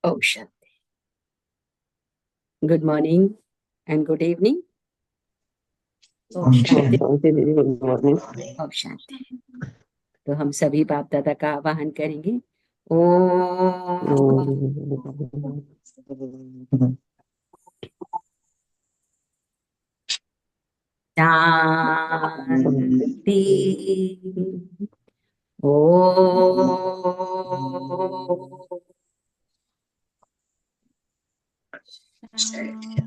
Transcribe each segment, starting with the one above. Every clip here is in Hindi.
Oh, Shanti. Good morning and good evening. Oh, Shanti. Good morning. Oh, Shanti. तो हम सभी बाप दादा का आवाहन करेंगे। ओम शांति। ओम शांति।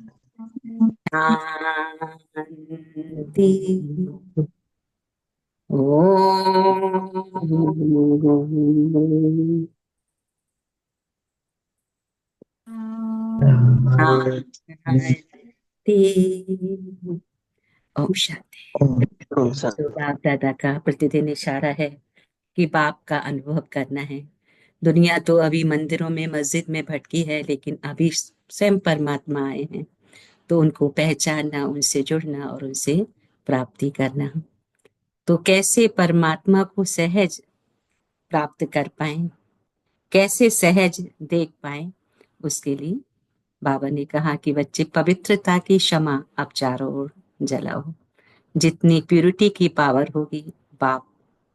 ओम शांति। ओम शांति। तो बाप दादा का प्रतिदिन इशारा है कि बाप का अनुभव करना है। दुनिया तो अभी मंदिरों में मस्जिद में भटकी है, लेकिन अभी स्वयं परमात्मा आए हैं, तो उनको पहचानना, उनसे जुड़ना और उनसे प्राप्ति करना। तो कैसे परमात्मा को सहज प्राप्त कर पाए, कैसे सहज देख पाए, उसके लिए बाबा ने कहा कि बच्चे पवित्रता की क्षमा अब चारों ओर जलाओ। जितनी प्यूरिटी की पावर होगी, बाप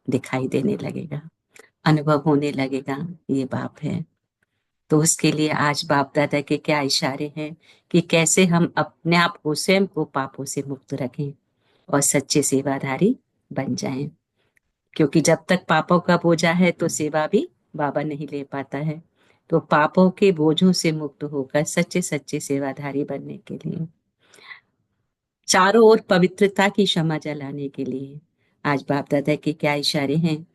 दिखाई देने लगेगा, अनुभव होने लगेगा, ये बाप है। तो उसके लिए आज बाप दादा के क्या इशारे हैं कि कैसे हम अपने आप को, स्वयं को पापों से मुक्त रखें और सच्चे सेवाधारी बन जाएं। क्योंकि जब तक पापों का बोझा है तो सेवा भी बाबा नहीं ले पाता है। तो पापों के बोझों से मुक्त होकर सच्चे सच्चे सेवाधारी बनने के लिए, चारों ओर पवित्रता की क्षमा जलाने के लिए आज बाप दादा के क्या इशारे हैं।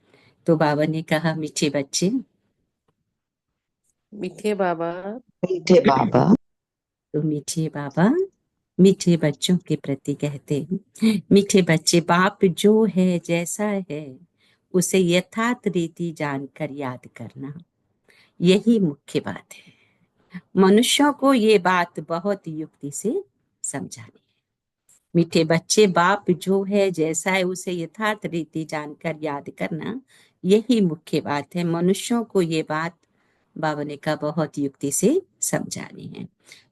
तो बाबा ने कहा, मीठे बच्चे, मीठे बाबा। मीठे बाबा। तो मीठे बाबा मीठे बच्चों के प्रति कहते हैं, मीठे बच्चे, बाप जो है जैसा है उसे यथार्थ रीति जानकर याद करना, यही मुख्य बात है। मनुष्यों को ये बात बहुत युक्ति से समझानी है। मीठे बच्चे, बाप जो है जैसा है उसे यथार्थ रीति जानकर याद करना, यही मुख्य बात है। मनुष्यों को ये बात बाबा ने कहा बहुत युक्ति से समझानी है।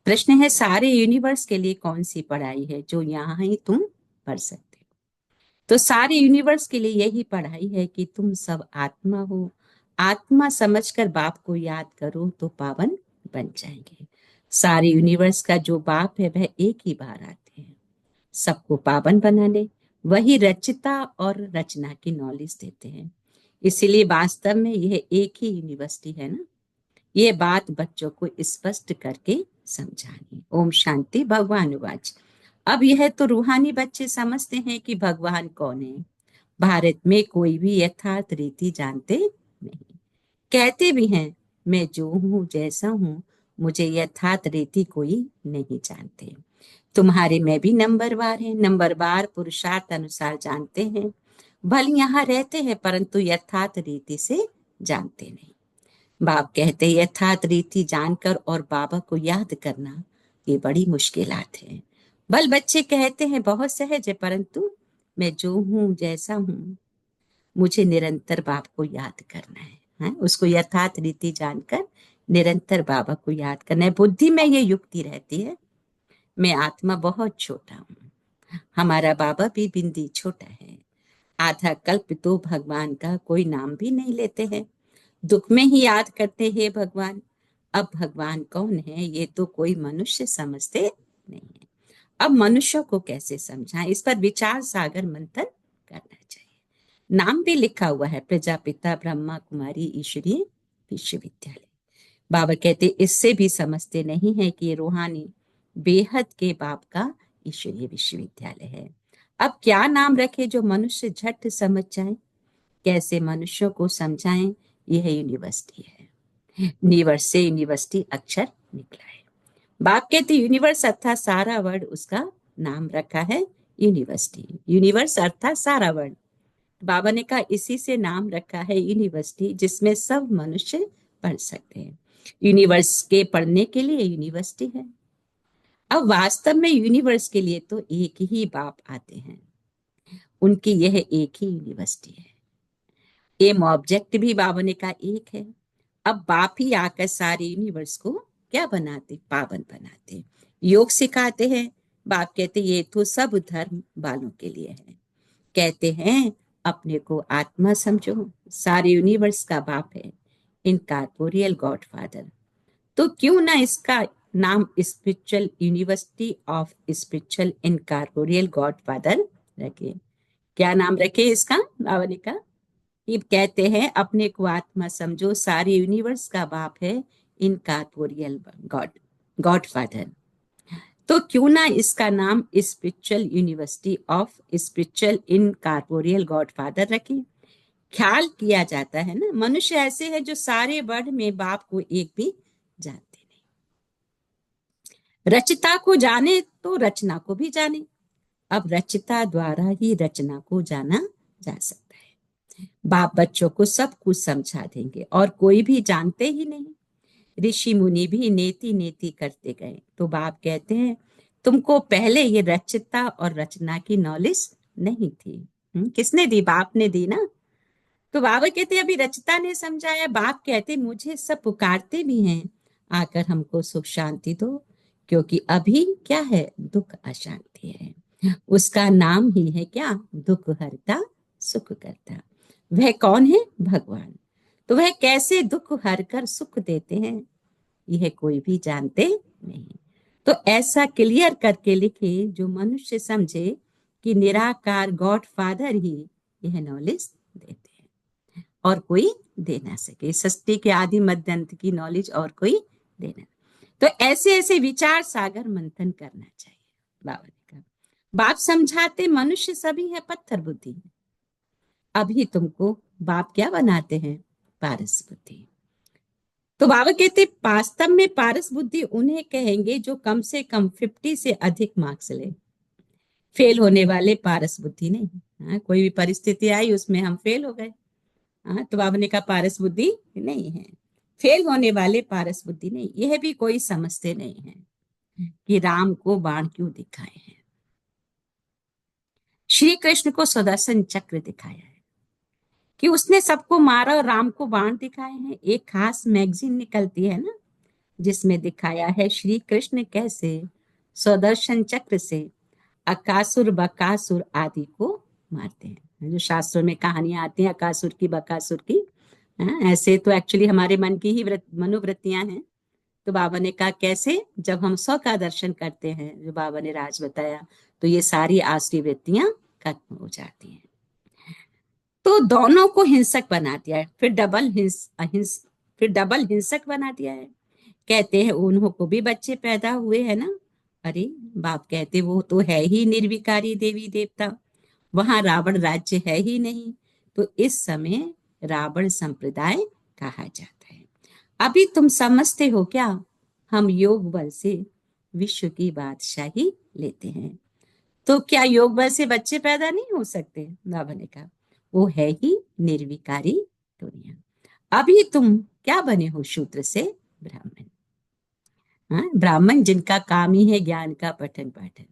प्रश्न है, सारे यूनिवर्स के लिए कौन सी पढ़ाई है जो यहाँ ही तुम पढ़ सकते हो? तो सारे यूनिवर्स के लिए यही पढ़ाई है कि तुम सब आत्मा हो। आत्मा समझकर बाप को याद करो तो पावन बन जाएंगे। सारे यूनिवर्स का जो बाप है वह एक ही बार आते हैं सबको पावन बनाने। वही रचता और रचना की नॉलेज देते हैं। इसीलिए वास्तव में यह एक ही यूनिवर्सिटी है ना। ये बात बच्चों को स्पष्ट करके समझानी। ओम शांति। भगवान वाच। अब यह तो रूहानी बच्चे समझते हैं कि भगवान कौन है। भारत में कोई भी यथार्थ रीति जानते नहीं। कहते भी हैं, मैं जो हूँ जैसा हूँ, मुझे यथार्थ रीति कोई नहीं जानते। तुम्हारे में भी नंबरवार है, नंबरवार पुरुषार्थ अनुसार जानते हैं। भले यहाँ रहते हैं परंतु यथार्थ रीति से जानते नहीं। बाप कहते हैं, यथार्थ रीति जानकर और बाबा को याद करना ये बड़ी मुश्किलात है। बल बच्चे कहते हैं बहुत सहज है, परंतु मैं जो हूँ जैसा हूँ, मुझे निरंतर बाप को याद करना है, उसको यथार्थ रीति जानकर निरंतर बाबा को याद करना है। बुद्धि में ये युक्ति रहती है, मैं आत्मा बहुत छोटा हूँ, हमारा बाबा भी बिंदी छोटा है, आधा कल्प तो भगवान का कोई नाम भी नहीं लेते हैं, दुख में ही याद करते हैं भगवान। अब भगवान कौन है ये तो कोई मनुष्य समझते नहीं है। अब मनुष्यों को कैसे समझाएं, इस पर विचार सागर मंथन करना चाहिए। नाम भी लिखा हुआ है, प्रजापिता ब्रह्मा कुमारी ईश्वरीय विश्वविद्यालय। बाबा कहते इससे भी समझते नहीं है कि ये रूहानी बेहद के बाप का ईश्वरीय विश्वविद्यालय है। अब क्या नाम रखे जो मनुष्य झट समझ जाए, कैसे मनुष्यों को समझाएं। यह यूनिवर्सिटी है। यूनिवर्स से यूनिवर्सिटी अक्षर निकला है। बाप कहते यूनिवर्स अर्थात सारा वर्ड, उसका नाम रखा है यूनिवर्सिटी। यूनिवर्स अर्थात सारा वर्ड, बाबा ने कहा इसी से नाम रखा है यूनिवर्सिटी, जिसमें सब मनुष्य पढ़ सकते हैं। यूनिवर्स के पढ़ने के लिए यूनिवर्सिटी है। अब वास्तव में यूनिवर्स के लिए तो एक ही बाप आते हैं, उनकी यह एक ही यूनिवर्सिटी है। एम ऑब्जेक्ट भी बाबा ने कहा एक है। अब बाप ही आकर सारे यूनिवर्स को क्या बनाते, पावन बनाते, योग सिखाते हैं। बाप कहते ये तो सब धर्म वालों के लिए है। कहते हैं अपने को आत्मा समझो, सारे यूनिवर्स का बाप है, इनकॉर्पोरियल गॉड फादर। तो क्यों ना इसका नाम spiritual university of spiritual incorporeal God father रखे। क्या नाम रखे इसका, बाबा ने कहा। ये कहते हैं अपने को आत्मा समझो, सारे यूनिवर्स का बाप है, इनकॉर्पोरियल गॉड, गॉड फादर। तो क्यों ना इसका नाम spiritual university of spiritual incorporeal God father रखें। ख्याल किया जाता है ना, मनुष्य ऐसे है जो सारे वर्ल्ड में बाप को एक भी जानते नहीं। रचिता को जाने तो रचना को भी जाने। अब रचिता द्वारा ही रचना को जाना जा सकता है। बाप बच्चों को सब कुछ समझा देंगे और कोई भी जानते ही नहीं। ऋषि मुनि भी नेति नेति करते गए तो बाप कहते हैं तुमको पहले ये रचिता और रचना की नॉलेज नहीं थी। किसने दी, बाप ने दी ना। तो बाबा कहते अभी रचिता ने समझाया। बाप कहते मुझे सब पुकारते भी हैं, आकर हमको सुख शांति दो, क्योंकि अभी क्या है, दुख अशांति है। उसका नाम ही है क्या, दुख हरता सुख करता। वह कौन है, भगवान। तो वह कैसे दुख हर कर सुख देते हैं, यह कोई भी जानते नहीं। तो ऐसा क्लियर करके लिखे जो मनुष्य समझे कि निराकार गॉड फादर ही यह नॉलेज देते हैं और कोई दे ना सके। सृष्टि के आदि मध्य अंत की नॉलेज और कोई देना। तो ऐसे ऐसे विचार सागर मंथन करना चाहिए। बाबा ने कहा बाप समझाते मनुष्य सभी है पत्थर बुद्धि, अभी तुमको बाप क्या बनाते हैं, पारस बुद्धि। तो बाबा कहते वास्तव में पारस बुद्धि उन्हें कहेंगे जो कम से कम 50 से अधिक मार्क्स ले। फेल होने वाले पारस बुद्धि नहीं। हाँ, कोई भी परिस्थिति आई उसमें हम फेल हो गए, हाँ, तो बाबा ने कहा पारस बुद्धि नहीं है। फेल होने वाले पारस बुद्धि नहीं। यह भी कोई समझते नहीं है कि राम को बाण क्यों दिखाए हैं। श्री कृष्ण को सुदर्शन चक्र दिखाया है कि उसने सबको मारा और राम को बाण दिखाए हैं। एक खास मैगजीन निकलती है ना, जिसमें दिखाया है श्री कृष्ण कैसे सुदर्शन चक्र से अकासुर बकासुर आदि को मारते हैं। जो शास्त्रों में कहानियां आती हैं अकासुर की बकासुर की, ऐसे तो एक्चुअली हमारे मन की ही मनोवृत्तियां हैं। तो बाबा ने कहा कैसे, जब हम स्व का दर्शन करते हैं, जो बाबा ने राज बताया, तो ये सारी आसुरी वृत्तियां खत्म हो जाती हैं। तो दोनों को हिंसक बना दिया है, फिर डबल हिंसक बना दिया है। कहते हैं उन्हों को भी बच्चे पैदा हुए हैं ना। अरे बाप कहते वो तो है ही निर्विकारी देवी देवता, वहां रावण राज्य है ही नहीं। तो इस समय रावण संप्रदाय कहा जाता है। अभी तुम समझते हो क्या, हम योग बल से विश्व की बादशाही लेते हैं। तो क्या योग बल से बच्चे पैदा नहीं हो सकते, बाबा ने कहा वो है ही निर्विकारी दुनिया। अभी तुम क्या बने हो, शूद्र से ब्राह्मण। हाँ, ब्राह्मण जिनका काम ही है ज्ञान का पठन पाठन,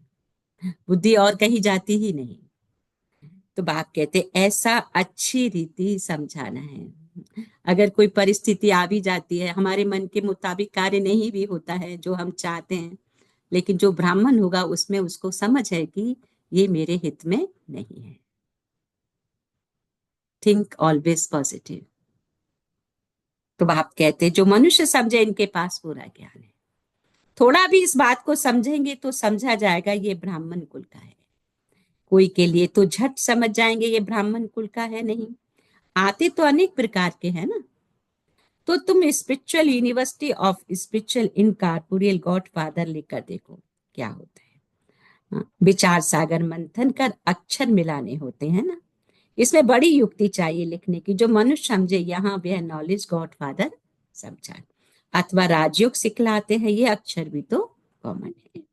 बुद्धि और कहीं जाती ही नहीं। तो बाप कहते ऐसा अच्छी रीति समझाना है। अगर कोई परिस्थिति आ भी जाती है, हमारे मन के मुताबिक कार्य नहीं भी होता है जो हम चाहते हैं, लेकिन जो ब्राह्मण होगा उसमें उसको समझ है कि ये मेरे हित में नहीं है। Think always positive. तो बाप कहते जो मनुष्य समझे इनके पास पूरा ज्ञान है। थोड़ा भी इस बात को समझेंगे तो समझा जाएगा ये ब्राह्मण कुल का है। कोई के लिए तो झट समझ जाएंगे ये ब्राह्मण कुल का है नहीं। आते तो अनेक प्रकार के हैं ना। तो तुम spiritual university of spiritual incorporeal God father लेकर देखो क्या होता है। हाँ, विचार सागर मंथन कर अक्षर मिलाने होते हैं ना। इसमें बड़ी युक्ति चाहिए लिखने की, जो मनुष्य समझे यहाँ वह नॉलेज गॉड फादर समझा। अथवा राजयोग सिखलाते हैं, ये अक्षर भी तो कॉमन है।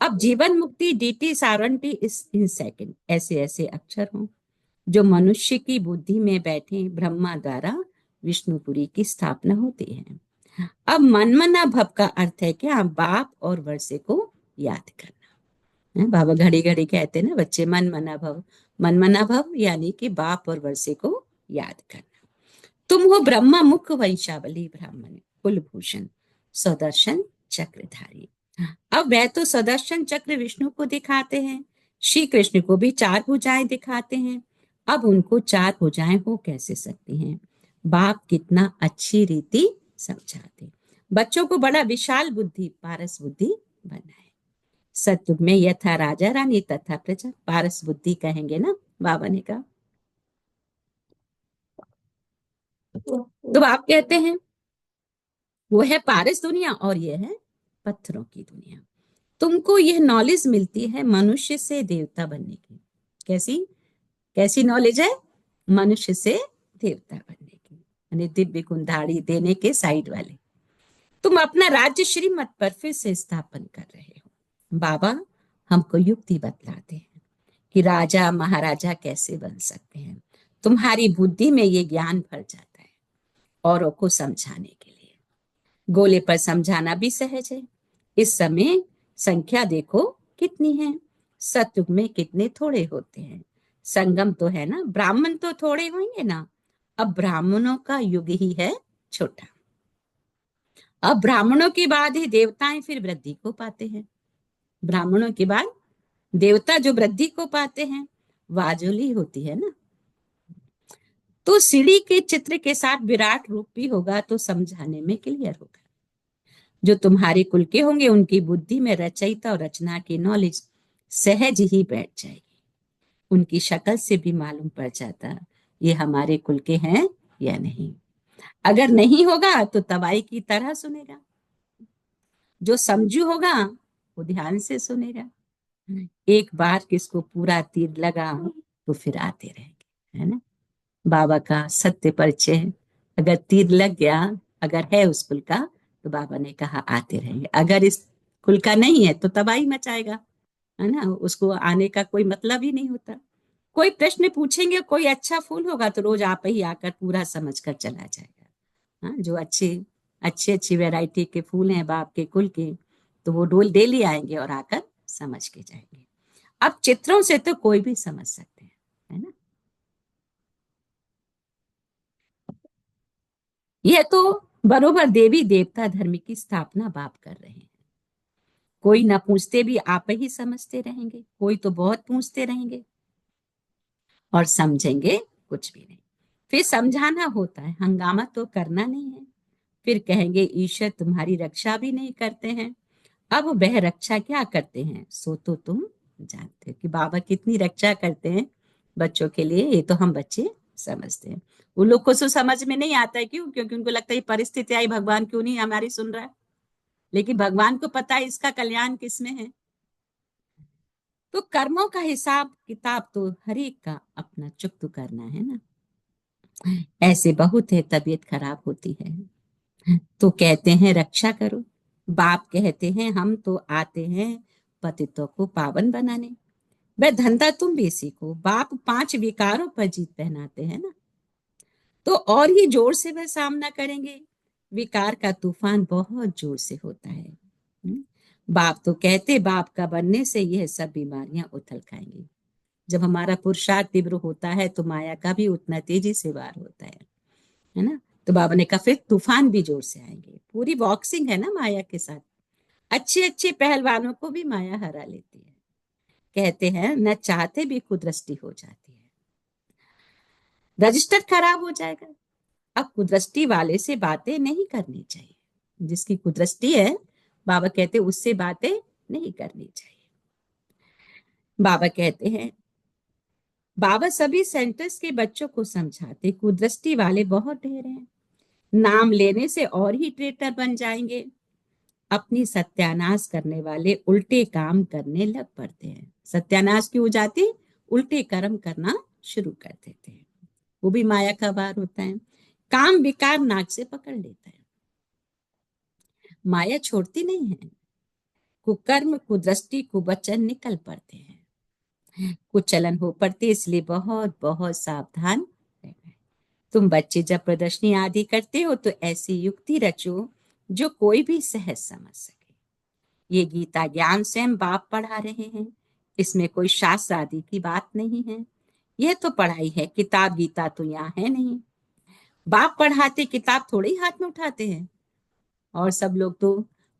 अब जीवन मुक्ति डीटी सारंटी इस इन सेकंड, ऐसे ऐसे अक्षर हों जो मनुष्य की बुद्धि में बैठे ब्रह्मा द्वारा विष्णुपुरी की स्थापना होती है। अब मनमना भव का अर्थ है क्या, बाप और वर्षे को याद करना। बाबा घड़ी घड़ी कहते हैं ना बच्चे, मन मना भव। मन मना भव यानी कि बाप और वर्षे को याद करना। तुम हो ब्रह्मा मुख वंशावली ब्राह्मण कुलभूषण सुदर्शन चक्रधारी। अब वह तो सुदर्शन चक्र विष्णु को दिखाते हैं, श्री कृष्ण को भी चार भुजाएं दिखाते हैं। अब उनको चार भुजाएं हो कैसे सकती हैं? बाप कितना अच्छी रीति समझाते, बच्चों को बड़ा विशाल बुद्धि पारस बुद्धि बनाए। सतयुग में यथा राजा रानी तथा प्रजा, पारस बुद्धि कहेंगे ना बाबा ने कहा। तो आप कहते हैं वो है पारस दुनिया और ये है पत्थरों की दुनिया। तुमको यह नॉलेज मिलती है मनुष्य से देवता बनने की। कैसी कैसी नॉलेज है? मनुष्य से देवता बनने की, यानी दिव्य कुंधाड़ी देने के साइड वाले। तुम अपना राज्य श्रीमत पर फिर से स्थापन कर रहे हो। बाबा हमको युक्ति बतलाते हैं कि राजा महाराजा कैसे बन सकते हैं। तुम्हारी बुद्धि में ये ज्ञान भर जाता है औरों को समझाने के लिए। गोले पर समझाना भी सहज है। इस समय संख्या देखो कितनी है, सतयुग में कितने थोड़े होते हैं। संगम तो है ना, ब्राह्मण तो थोड़े होंगे ना। अब ब्राह्मणों का युग ही है छोटा। अब ब्राह्मणों के बाद ही देवताएं फिर वृद्धि को पाते हैं। ब्राह्मणों के बाद देवता जो वृद्धि को पाते हैं, वाजुली होती है ना। तो सीढ़ी के चित्र के साथ विराट रूप भी होगा तो समझाने में क्लियर होगा। जो तुम्हारे कुल के होंगे उनकी बुद्धि में रचयिता और रचना की नॉलेज सहज ही बैठ जाएगी। उनकी शक्ल से भी मालूम पड़ जाता ये हमारे कुल के हैं या नहीं। अगर नहीं होगा तो तवाई की तरह सुनेगा। जो समझू होगा वो ध्यान से सुनेगा। एक बार किसको पूरा तीर लगा तो फिर आते रहेंगे, है ना। बाबा का सत्य परिचय है। अगर तीर लग गया, अगर है उस कुल का, तो बाबा ने कहा आते रहेंगे। अगर इस कुल का नहीं है तो तबाही मचाएगा, है ना। उसको आने का कोई मतलब ही नहीं होता। कोई प्रश्न पूछेंगे, कोई अच्छा फूल होगा तो रोज आप ही आकर पूरा समझ कर चला जाएगा। हाँ, जो अच्छे अच्छी अच्छी वैरायटी के फूल हैं बाप के कुल के, तो वो डोल डेली आएंगे और आकर समझ के जाएंगे। अब चित्रों से तो कोई भी समझ सकते हैं, है ना। यह तो बरोबर देवी देवता धर्म की स्थापना बाप कर रहे हैं। कोई ना पूछते भी आप ही समझते रहेंगे, कोई तो बहुत पूछते रहेंगे और समझेंगे कुछ भी नहीं। फिर समझाना होता है, हंगामा तो करना नहीं है। फिर कहेंगे ईश्वर तुम्हारी रक्षा भी नहीं करते हैं। अब वह रक्षा क्या करते हैं सो तो तुम जानते हो कि बाबा कितनी रक्षा करते हैं बच्चों के लिए। ये तो हम बच्चे समझते हैं। उन लोग को तो समझ में नहीं आता है। क्यों? क्योंकि उनको लगता है परिस्थिति आई, भगवान क्यों नहीं हमारी सुन रहा है। लेकिन भगवान को पता है इसका कल्याण किसमें है। तो कर्मों का हिसाब किताब तो हर एक का अपना चुकत करना है ना। ऐसे बहुत है तबीयत खराब होती है तो कहते हैं रक्षा करो। बाप कहते हैं हम तो आते हैं पतितों को पावन बनाने। वह धंधा तुम भी सीखो। बाप पांच विकारों पर जीत पहनाते हैं ना, तो और ही जोर से वह सामना करेंगे। विकार का तूफान बहुत जोर से होता है। बाप तो कहते बाप का बनने से यह सब बीमारियां उथल खाएंगी। जब हमारा पुरुषार्थ तीव्र होता है तो माया का भी उतना तेजी से वार होता है ना। तो बाबा ने कहा फिर तूफान भी जोर से आएंगे। पूरी बॉक्सिंग है ना माया के साथ। अच्छे अच्छे पहलवानों को भी माया हरा लेती है। कहते हैं न चाहते भी कुदृष्टि हो जाती है, रजिस्टर खराब हो जाएगा। अब कुदृष्टि वाले से बातें नहीं करनी चाहिए। जिसकी कुदृष्टि है बाबा कहते उससे बातें नहीं करनी चाहिए। बाबा कहते हैं बाबा सभी सेंटर्स के बच्चों को समझाते कुदृष्टि वाले बहुत ढेर हैं। नाम लेने से और ही ट्रेटर बन जाएंगे। अपनी सत्यानाश करने वाले उल्टे काम करने लग पड़ते हैं। सत्यानाश क्यों हो जाती? उल्टे कर्म करना शुरू कर देते हैं। वो भी माया का वार होता है। काम विकार नाक से पकड़ लेता है। माया छोड़ती नहीं है। कुकर्म कुदृष्टि कुवचन निकल पड़ते हैं। कुचलन हो पड़ती, इसलिए बहुत बहुत सावधान रहना है। तुम बच्चे जब प्रदर्शनी आदि करते हो तो ऐसी युक्ति रचो जो कोई भी सहज समझ सके। ये गीता ज्ञान स्वयं बाप पढ़ा रहे हैं। इसमें कोई शास्त्र आदि की बात नहीं है। यह तो पढ़ाई है, किताब गीता तो यहाँ है नहीं। बाप पढ़ाते किताब थोड़े ही हाथ में उठाते हैं। और सब लोग तो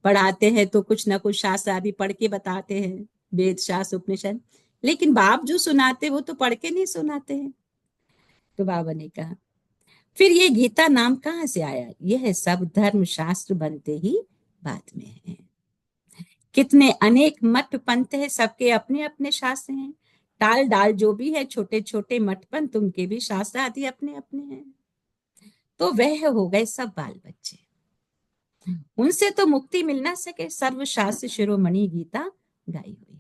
पढ़ाते हैं तो कुछ ना कुछ शास्त्र आदि पढ़ के बताते हैं, वेद शास्त्र उपनिषद। लेकिन बाप जो सुनाते वो तो पढ़ के नहीं सुनाते हैं। तो बाबा ने कहा फिर ये गीता नाम कहाँ से आया? यह सब धर्म शास्त्र बनते ही बाद में है। कितने अनेक मठ पंथ है, सबके अपने अपने शास्त्र हैं। टाल डाल जो भी है, छोटे छोटे मठ पंथ, उनके भी शास्त्र आदि अपने अपने हैं। तो वह हो गए सब बाल बच्चे, उनसे तो मुक्ति मिल ना सके। सर्वशास्त्र शिरोमणि गीता गाई हुई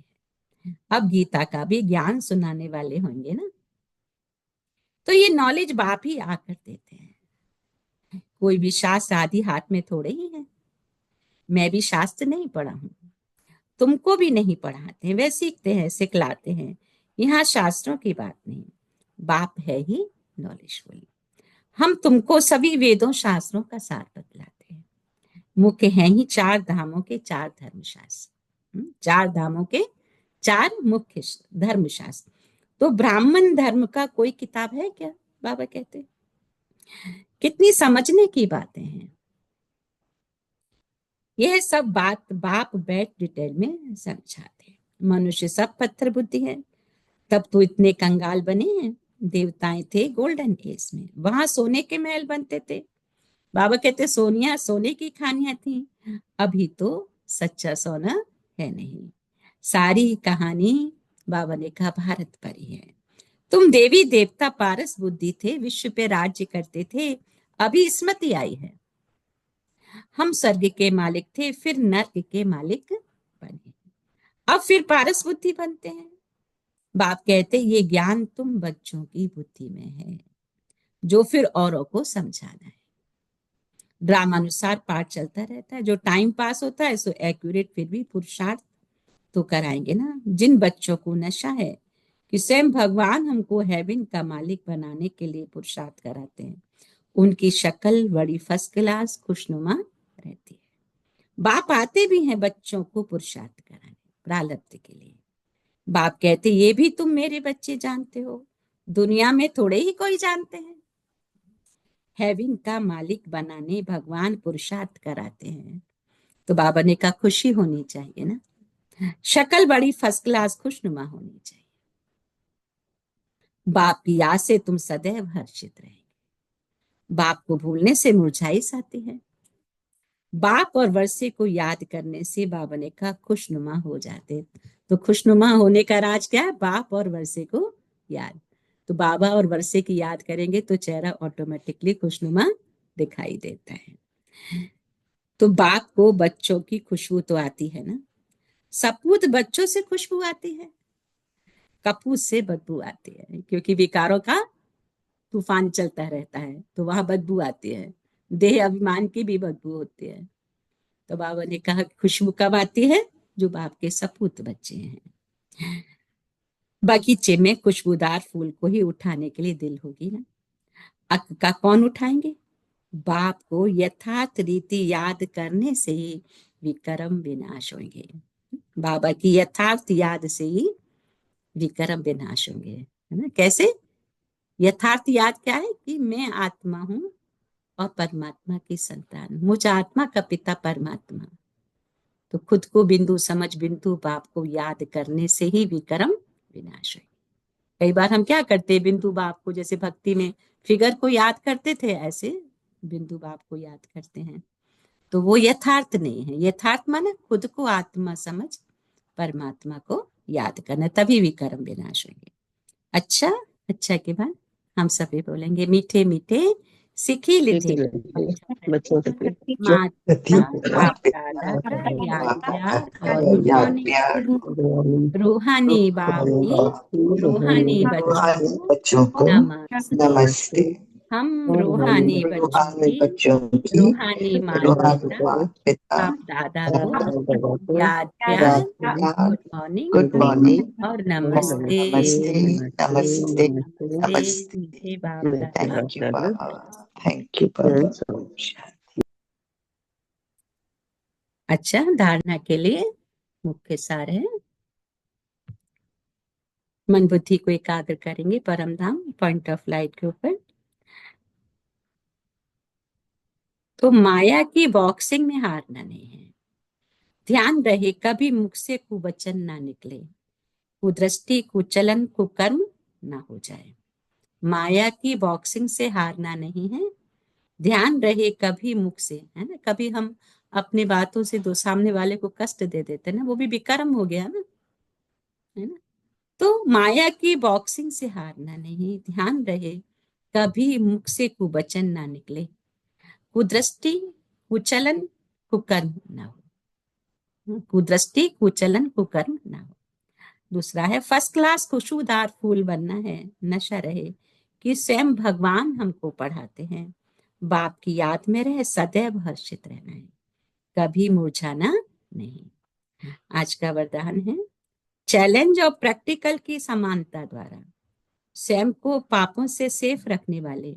है। अब गीता का भी ज्ञान सुनाने वाले होंगे ना, तो ये नॉलेज बाप ही आकर देते हैं। कोई भी शास्त्र आदि हाथ में थोड़े ही है। मैं भी शास्त्र नहीं पढ़ा हूं, तुमको भी नहीं पढ़ाते हैं, वे सीखते हैं सिखलाते हैं। यहाँ शास्त्रों की बात नहीं, बाप है ही नॉलेजफुल। हम तुमको सभी वेदों शास्त्रों का सार बतलाते हैं। मुख्य हैं ही चार धामों के चार धर्मशास्त्र। चार धामों के चार मुख्य धर्मशास्त्र। तो ब्राह्मण धर्म का कोई किताब है क्या? बाबा कहते कितनी समझने की बातें हैं। यह सब बात बाप बैठ डिटेल में समझाते। मनुष्य सब पत्थर बुद्धि है, तब तो इतने कंगाल बने हैं। देवताएं थे गोल्डन एज में, वहां सोने के महल बनते थे। बाबा कहते सोनिया सोने की खानियां थी, अभी तो सच्चा सोना है नहीं। सारी कहानी बाबा ने कहा भारत पर ही है। तुम देवी देवता पारस बुद्धि थे, विश्व पे राज्य करते थे, अभी स्मृति आई है। हम स्वर्ग के मालिक थे, फिर नर्क के मालिक बने, अब फिर पारस बुद्धि बनते हैं। बाप कहते ये ज्ञान तुम बच्चों की बुद्धि में है, जो फिर औरों को समझाना है। ड्रामानुसार पाठ चलता रहता है, जो टाइम पास होता है सो एक्यूरेट फिर भी पुरुषार्थ तो कराएंगे ना। जिन बच्चों को नशा है कि स्वयं भगवान हमको हेवन का मालिक बनाने के लिए पुरुषार्थ कराते हैं, उनकी शक्ल बड़ी फर्स्ट क्लास खुशनुमा रहती है। बाप आते भी हैं बच्चों को पुरुषार्थ कराने प्रारब्ध के लिए। बाप कहते ये भी तुम मेरे बच्चे जानते हो, दुनिया में थोड़े ही कोई जानते हैं। हेवन का मालिक बनाने भगवान पुरुषार्थ कराते हैं। तो बाबा ने कहा खुशी होनी चाहिए ना, शक्ल बड़ी फर्स्ट क्लास खुशनुमा होनी चाहिए। बाप की याद से तुम सदैव हर्षित रहेंगे। बाप को भूलने से मुरझाई आती है। बाप और वर्षे को याद करने से बाबा ने कहा खुशनुमा हो जाते। तो खुशनुमा होने का राज क्या है? बाप और वर्षे को याद। तो बाबा और वर्षे की याद करेंगे तो चेहरा ऑटोमेटिकली खुशनुमा दिखाई देता है। तो बाप को बच्चों की खुशबू तो आती है ना, सपूत बच्चों से खुशबू आती है, कपूत से बदबू आती है, क्योंकि विकारों का तूफान चलता रहता है तो वहां बदबू आती है। देह अभिमान की भी बदबू होती है। तो बाबा ने कहा खुशबू कब आती है? जो बाप के सपूत बच्चे हैं। बगीचे में खुशबूदार फूल को ही उठाने के लिए दिल होगी ना, अक का कौन उठाएंगे? बाप को यथार्थ रीति याद करने से ही विक्रम विनाश होंगे। बाबा की यथार्थ याद से ही विक्रम विनाश होंगे, है ना? कैसे? यथार्थ याद क्या है कि मैं आत्मा हूं और परमात्मा की संतान, मुझ आत्मा का पिता परमात्मा। तो खुद को बिंदु समझ बिंदु बाप को याद करने से ही विक्रम विनाश है। कई बार हम क्या करते हैं, बिंदु बाप को जैसे भक्ति में फिगर को याद करते थे, ऐसे बिंदु बाप को याद करते हैं। तो वो यथार्थ नहीं है। यथार्थ माने खुद को आत्मा समझ परमात्मा को याद करना, तभी विक्रम विनाश होंगे। अच्छा, अच्छा के बाद हम सभी बोलेंगे मीठे मीठे सीखी लिथे बच्चों के माँ प्रति बाप दादा का याद प्यार और गुड मॉर्निंग रूहानी बाप की रूहानी बच्चों को बच्चों को नमस्ते। नमस्ते। हम रूहानी बच्चों की बच्चों की रूहानी माता पिता माता पिता बाप दादा को को याद प्यार याद प्यार, गुड मॉर्निंग गुड मॉर्निंग और और नमस्ते। नमस्ते नमस्ते नमस्ते नमस्ते। मीठे बाप दादा। Thank you Baba, thank you Baba. अच्छा, धारणा के लिए मुख्य सार है, मन बुद्धि को एकाग्र करेंगे परम धाम पॉइंट ऑफ लाइट के ऊपर। तो माया की बॉक्सिंग में हारना नहीं है। ध्यान रहे कभी मुख से कुवचन ना निकले, कुदृष्टि कुचलन कुकर्म ना हो जाए। माया की बॉक्सिंग से हारना नहीं है। ध्यान रहे कभी मुख से, है ना, कभी हम अपनी बातों से दो सामने वाले को कष्ट दे देते ना, वो भी विकर्म हो गया ना, है ना। तो माया की बॉक्सिंग से हारना नहीं। ध्यान रहे कभी मुख से कुवचन ना निकले, कुदृष्टि कुचलन कुकर्म ना हो। कुदृष्टि कुचलन कुकर्म ना हो। दूसरा है फर्स्ट क्लास खुशबूदार फूल बनना है। नशा रहे कि स्वयं भगवान हमको पढ़ाते हैं। बाप की याद में रहे सदैव हर्षित रहना है, कभी मुरझाना नहीं। आज का वरदान है चैलेंज और प्रैक्टिकल की समानता द्वारा स्वयं को पापों से सेफ रखने वाले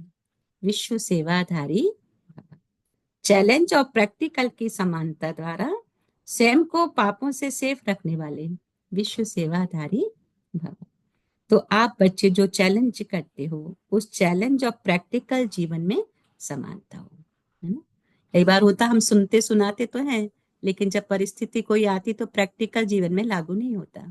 विश्व सेवाधारी बाबा। चैलेंज और प्रैक्टिकल की समानता द्वारा स्वयं को पापों से सेफ रखने वाले विश्व सेवाधारी बाबा। तो आप बच्चे जो चैलेंज करते हो उस चैलेंज और प्रैक्टिकल जीवन में समानता हो, है ना। कई बार होता हम सुनते सुनाते तो हैं, लेकिन जब परिस्थिति कोई आती तो प्रैक्टिकल जीवन में लागू नहीं होता।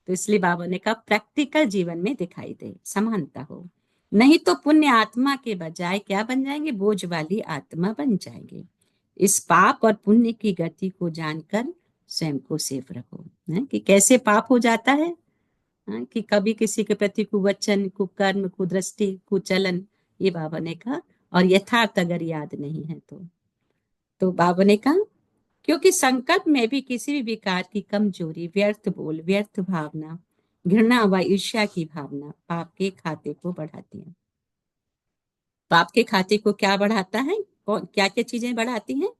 तो इसलिए बाबा ने कहा प्रैक्टिकल जीवन में दिखाई दे, समानता हो। नहीं तो पुण्य आत्मा के बजाय क्या बन जाएंगे, बोझ वाली आत्मा बन जाएंगे। इस पाप और पुण्य की गति को जानकर स्वयं को सेफ रखो, है कि कैसे पाप हो जाता है। हाँ, कि कभी किसी के प्रति कुवचन कुकर्म कुदृष्टि कुचलन, ये बाबा ने कहा। और यथार्थ अगर याद नहीं है तो बाबा ने कहा क्योंकि संकल्प में भी किसी भी विकार की कमजोरी, व्यर्थ बोल, व्यर्थ भावना, घृणा व ईर्ष्या की भावना पाप के खाते को बढ़ाती है। पाप के खाते को क्या बढ़ाता है, कौन क्या क्या चीजें बढ़ाती हैं।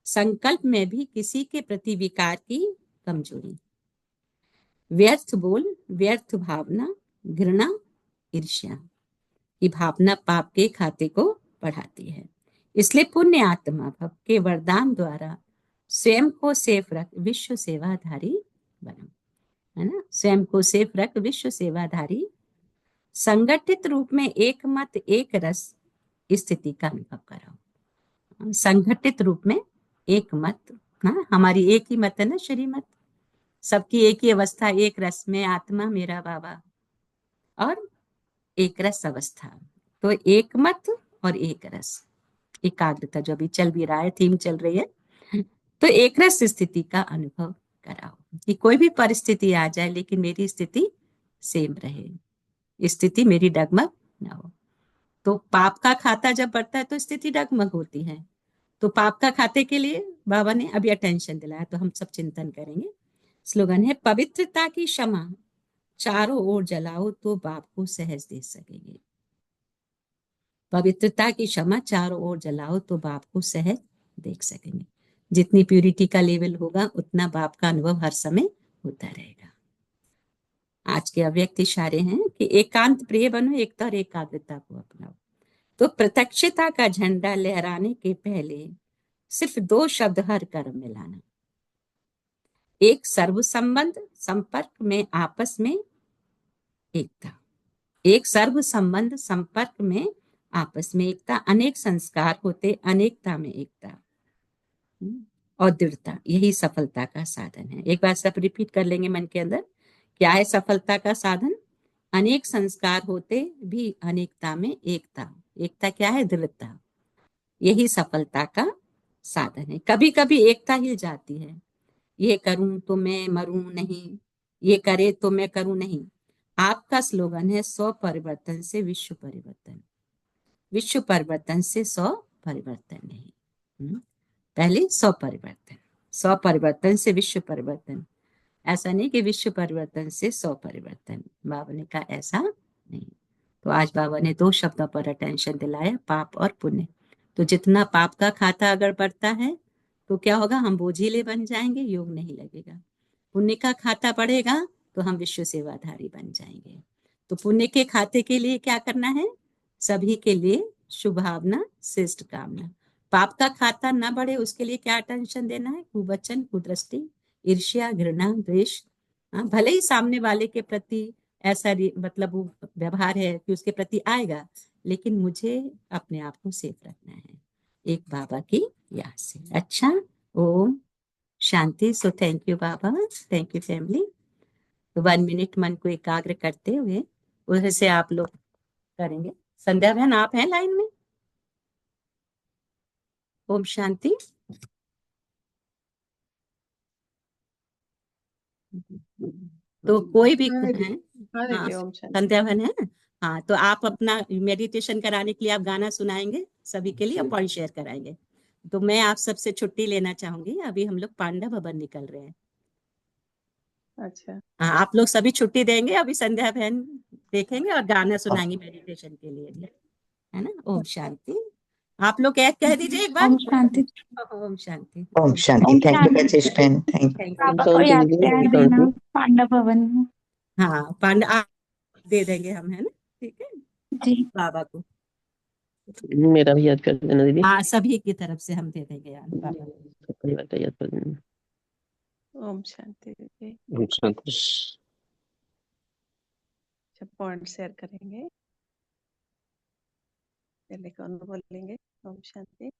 संकल्प में भी किसी के प्रति विकार की कमजोरी, व्यर्थ बोल, व्यर्थ भावना, घृणा, ईर्ष्या की भावना पाप के खाते को बढ़ाती है। इसलिए पुण्य आत्मा भव के वरदान द्वारा स्वयं को सेफ रख विश्व सेवाधारी बनो, है ना। स्वयं को सेफ रख विश्व सेवाधारी, संगठित रूप में एक मत एक रस स्थिति का अनुभव कराओ। संगठित रूप में एक मत, हाँ, हमारी एक ही मत है ना, श्रीमत। सबकी एक ही अवस्था, एक रस में आत्मा मेरा बाबा, और एक रस अवस्था। तो एक मत और एक रस, एकाग्रता जो अभी चल भी रहा है, थीम चल रही है। तो एक रस स्थिति का अनुभव कराओ कि कोई भी परिस्थिति आ जाए लेकिन मेरी स्थिति सेम रहे, स्थिति मेरी डगमग ना हो। तो पाप का खाता जब बढ़ता है तो स्थिति डगमग होती है। तो पाप का खाते के लिए बाबा ने अभी अटेंशन दिलाया, तो हम सब चिंतन करेंगे। स्लोगन है पवित्रता की क्षमा चारों ओर जलाओ तो बाप को सहज दे सकेंगे। पवित्रता की क्षमा चारों ओर जलाओ तो बाप को सहज देख सकेंगे। जितनी प्यूरिटी का लेवल होगा उतना बाप का अनुभव हर समय होता रहेगा। आज के अव्यक्त इशारे हैं कि एकांत प्रिय बनो, एकता और एकाग्रता को अपनाओ। तो प्रत्यक्षता का झंडा लहराने के पहले सिर्फ दो शब्द हर कर्म में लाना। एक सर्व संबंध संपर्क में आपस में एकता, एक सर्व संबंध संपर्क में आपस में एकता, अनेक संस्कार होते अनेकता में एकता और दृढ़ता, यही सफलता का साधन है। एक बार सब रिपीट कर लेंगे मन के अंदर, क्या है सफलता का साधन। अनेक संस्कार होते भी अनेकता में एकता, एकता क्या है, दृढ़ता, यही सफलता का साधन है। कभी कभी एकता हिल जाती है, ये करूं तो मैं मरूं नहीं, ये करे तो मैं करूं नहीं। आपका स्लोगन है 100 परिवर्तन से विश्व परिवर्तन, विश्व परिवर्तन से 100 परिवर्तन नहीं। पहले 100 परिवर्तन, 100 परिवर्तन से विश्व परिवर्तन। ऐसा नहीं कि विश्व परिवर्तन से 100 परिवर्तन, बाबा ने कहा ऐसा नहीं। तो आज बाबा ने दो शब्दों पर अटेंशन दिलाया, पाप और पुण्य। तो जितना पाप का खाता अगर बढ़ता है तो क्या होगा, हम बोझिले बन जाएंगे, योग नहीं लगेगा। पुण्य का खाता बढ़ेगा तो हम विश्व सेवाधारी बन जाएंगे। तो पुण्य के खाते के लिए क्या करना है, सभी के लिए शुभ भावना श्रेष्ठ कामना। पाप का खाता ना बढ़े उसके लिए क्या अटेंशन देना है, कुवचन कुदृष्टि ईर्ष्या घृणा द्वेष। भले ही सामने वाले के प्रति ऐसा मतलब वो व्यवहार है कि उसके प्रति आएगा, लेकिन मुझे अपने आप को सेफ रखना है। एक बाबा की याद से। अच्छा, Om Shanti. So thank you Baba, thank you family. तो 1 मिनट मन को एकाग्र करते हुए वैसे आप लोग करेंगे। संध्या बहन आप हैं लाइन में? ओम शांति। तो कोई भी हाँ दीदी, है? हाँ हाँ, दीदी, ओम शांति। संध्या बहन है। हाँ, तो आप अपना मेडिटेशन कराने के लिए आप गाना सुनाएंगे सभी के लिए और पॉइंट शेयर कराएंगे। तो मैं आप सबसे छुट्टी लेना चाहूंगी, अभी हम लोग पांडा भवन निकल रहे हैं। अच्छा, हाँ, आप लोग सभी छुट्टी देंगे, अभी संध्या बहन देखेंगे और गाना सुनाएंगे मेडिटेशन के लिए, है ना। ओम शांति। आप लोग कह दीजिए एक बार। ओम शांति। ओम शांति। ओम शांति। ओम थैंक यू शांति। राजेश बहन, थैंक थैंक ओम यू। पापा को शांति याद दीदी, कर ओम देना शांति। पांडव भवन में। हाँ, पांडा आप दे देंगे हम, है ना। ठीक है, जी। बाबा को। मेरा भी याद कर देना दीदी। हाँ, सभी की तरफ से हम दे देंगे यार बाबा को। सब परिवार का याद कर देना। ओम शांति दीदी। ओम शांति। जब पॉइंट शेयर करेंगे, पहले कौन बोलेंगे? ओम शांति।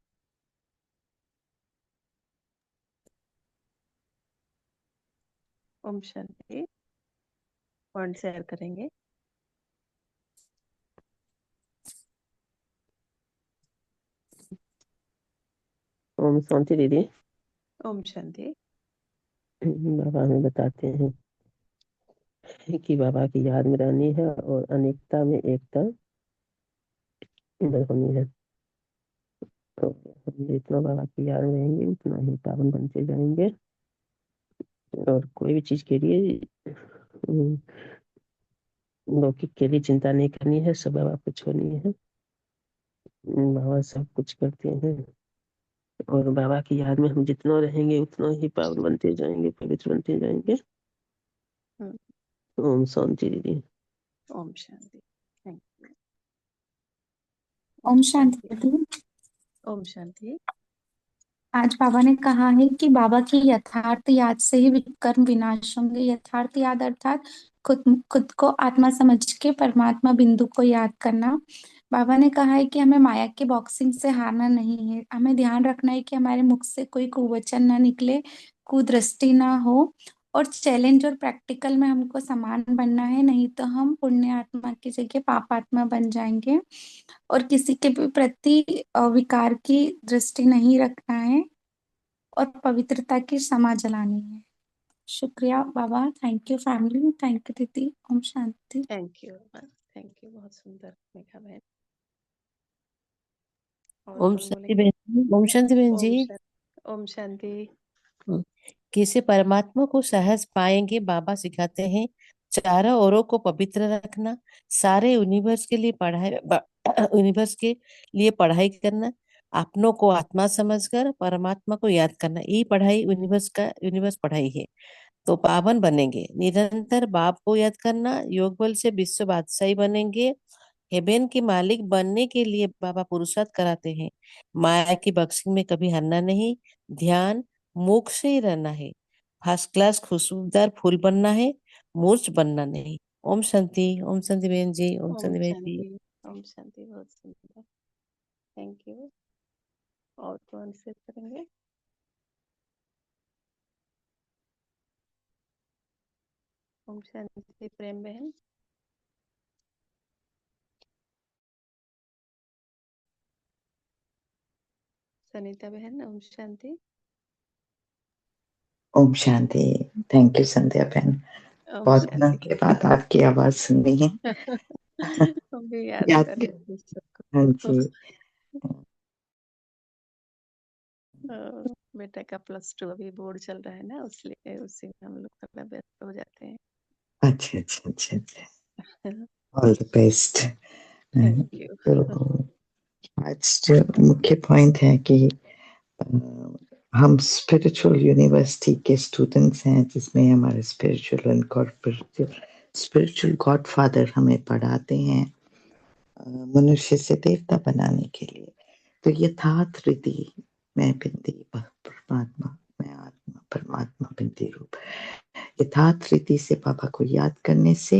ओम शांति। पॉइंट शेयर करेंगे। ओम शांति दीदी। ओम शांति। बाबा हमें बताते हैं कि बाबा की याद में रहनी है और अनेकता में एकता होनी है। तो हम जितना बाबा की याद में रहेंगे उतना ही पावन बनते जाएंगे। और कोई भी चीज के लिए लौकिक के लिए चिंता नहीं करनी है, सब बाबा को छोड़नी है। बाबा सब कुछ करते हैं और बाबा की याद में हम जितना रहेंगे उतना ही पावन बनते जाएंगे, पवित्र बनते जाएंगे। ओम शांति दीदी। ओम शांति। Thank you. ओम शांति। ओम शांति। आज बाबा ने कहा है कि बाबा की यथार्थ याद से ही विकर्म विनाश होंगे। यथार्थ याद अर्थात खुद खुद को आत्मा समझ के परमात्मा बिंदु को याद करना। बाबा ने कहा है कि हमें माया की बॉक्सिंग से हारना नहीं है। हमें ध्यान रखना है कि हमारे मुख से कोई कुवचन ना निकले, कुदृष्टि ना हो, और चैलेंज और प्रैक्टिकल में हमको समान बनना है, नहीं तो हम पुण्य आत्मा की जगह पाप आत्मा बन जाएंगे। और किसी के भी प्रति विकार की दृष्टि नहीं रखना है और पवित्रता की क्षमा जलानी है। शुक्रिया Baba. Thank you family. Thank you दीदी। Om Shanti. Thank you. Thank you, बहुत सुंदर मेघा बहन। और ओम कौन शांति बोलेंगे? बहन, ओम शांति बहन ओम जी। शांति। ओम शांति। कैसे परमात्मा को सहज पाएंगे, बाबा सिखाते हैं चारों ओरों को पवित्र रखना, सारे यूनिवर्स के लिए यूनिवर्स के लिए पढ़ाई करना, अपनों को आत्मा समझकर परमात्मा को याद करना। यही पढ़ाई यूनिवर्स पढ़ाई है। तो पावन बनेंगे। निरंतर बाप को याद करना, योग बल से विश्व बादशाही बनेंगे। हेबेन के मालिक बनने के लिए बाबा पुरुषार्थ कराते हैं। माया की बक्सिंग में कभी हारना नहीं, ध्यान मुख से ही रहना है। फर्स्ट क्लास खुशबूदार फूल बनना है, मूर्छ बनना नहीं। ओम शांति। ओम शांति बहन जी। ओम ओम शांति बहन जी। शांति। ओम शांति, बहुत सुंदर। Thank you. और कौन शेयर करेंगे? ओम शांति प्रेम बहन। सनीता बहन। ओम शांति। ओम शांति। थैंक यू संध्या बहन, ओम बहुत दिनों शांति। के बाद आपकी आवाज सुननी है। हम भी याद याद कर कर, रहे थे सबको। हाँ जी। बेटा का +2 अभी बोर्ड चल रहा है ना, इसलिए उसी में हम लोग थोड़ा व्यस्त हो जाते हैं। अच्छा अच्छा अच्छा अच्छा, all the best. Thank you. तो आज जो मुख्य पॉइंट है कि हम स्पिरिचुअल यूनिवर्सिटी के स्टूडेंट्स हैं, जिसमें हमारे spiritual and corporative spiritual godfather हमें पढ़ाते हैं मनुष्य से देवता बनाने के लिए। तो यथार्थ रीति मैं बिंदी परमात्मा, मैं आत्मा परमात्मा बिंदी रूप, यथार्थ रीति से बाबा को याद करने से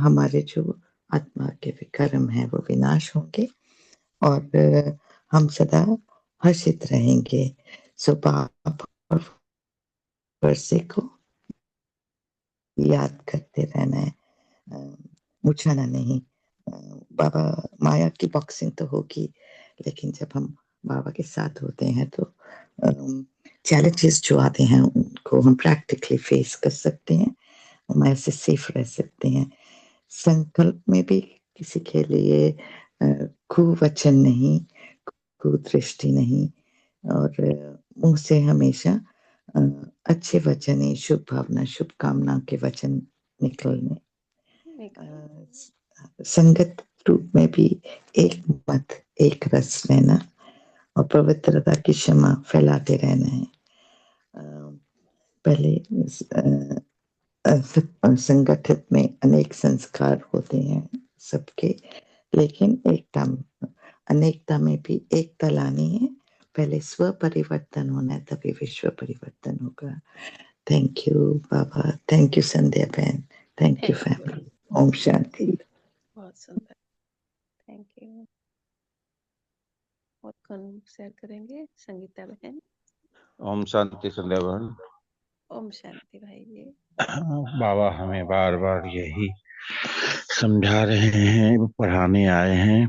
हमारे जो आत्मा के विकर्म है वो विनाश होंगे और हम सदा हर्षित रहेंगे। सो बाप और वर्षे को याद करते रहना है, मुझाना नहीं। बाबा माया की बॉक्सिंग तो होगी, लेकिन जब हम बाबा के साथ होते हैं तो चैलेंजेस जो आते हैं उनको हम प्रैक्टिकली फेस कर सकते हैं, माया से सेफ रह सकते हैं। संकल्प में भी किसी के लिए कुवचन नहीं, कुदृष्टि नहीं, और मुंह से हमेशा अच्छे वचन, शुभ भावना, शुभकामना के वचन निकलने। संगत रूप में भी एक मत, एक रस रहना और पवित्रता की क्षमा फैलाते रहना है। पहले संगठित में अनेक संस्कार होते हैं सबके, लेकिन अनेकता में भी एकता लानी है। पहले स्व परिवर्तन होना है, तभी विश्व परिवर्तन होगा। Thank you Baba, thank you Sandhya बहन, thank you family. Om Shanti. बहुत सुंदर, थैंक यू। और कौन शेयर करेंगे? संगीता बहन। ओम शांति संध्या बहन। ओम शांति भाई जी। बाबा हमें बार बार यही समझा रहे हैं, पढ़ाने आए हैं